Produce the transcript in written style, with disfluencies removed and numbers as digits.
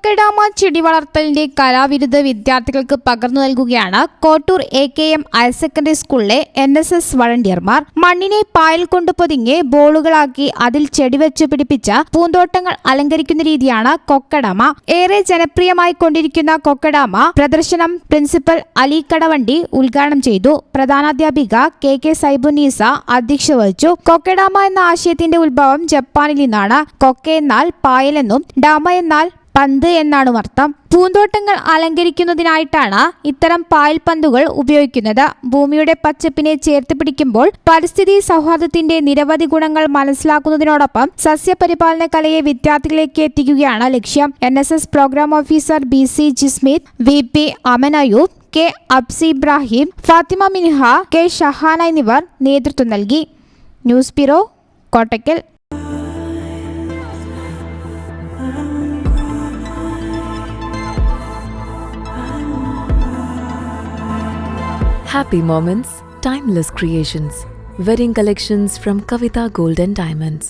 Kokedama ചെടി വളർത്തലിന്റെ കലാവിരുത് വിദ്യാർത്ഥികൾക്ക് പകർന്നു നൽകുകയാണ് കോട്ടൂർ AKM ഹയർ സെക്കൻഡറി സ്കൂളിലെ NSS വളണ്ടിയർമാർ. മണ്ണിനെ പായൽ കൊണ്ട് പൊതിഞ്ഞ് ബോളുകളാക്കി അതിൽ ചെടി വെച്ച് പിടിപ്പിച്ച പൂന്തോട്ടങ്ങൾ അലങ്കരിക്കുന്ന രീതിയാണ് കൊക്കഡാമ. ഏറെ ജനപ്രിയമായി കൊണ്ടിരിക്കുന്ന കൊക്കഡാമ പ്രദർശനം പ്രിൻസിപ്പൽ അലി കടവണ്ടി ഉദ്ഘാടനം ചെയ്തു. പ്രധാനാധ്യാപിക KK സൈബുന്നീസ അധ്യക്ഷത വഹിച്ചു. കൊക്കഡാമ എന്ന ആശയത്തിന്റെ ഉത്ഭവം ജപ്പാനിൽ നിന്നാണ്. കൊക്ക എന്നാൽ പായലെന്നും ഡാമ എന്നാൽ പന്ത് എന്നാണ് അർത്ഥം. പൂന്തോട്ടങ്ങൾ അലങ്കരിക്കുന്നതിനായിട്ടാണ് ഇത്തരം പായൽ പന്തുകൾ ഉപയോഗിക്കുന്നത്. ഭൂമിയുടെ പച്ചപ്പിനെ ചേർത്ത് പിടിക്കുമ്പോൾ പരിസ്ഥിതി സൗഹാർദ്ദത്തിന്റെ നിരവധി ഗുണങ്ങൾ മനസ്സിലാക്കുന്നതിനോടൊപ്പം സസ്യപരിപാലന കലയെ വിദ്യാർത്ഥികളിലേക്ക് എത്തിക്കുകയാണ് ലക്ഷ്യം. NSS programme officer BC Jismith, VP Aman Ayub, K Absi Ibrahim, Fathima Minha, K Shahana എന്നിവർ നേതൃത്വം നൽകി. News bureau, Kottakkal. Happy moments, timeless creations. Wedding collections from Kavita Gold and Diamonds.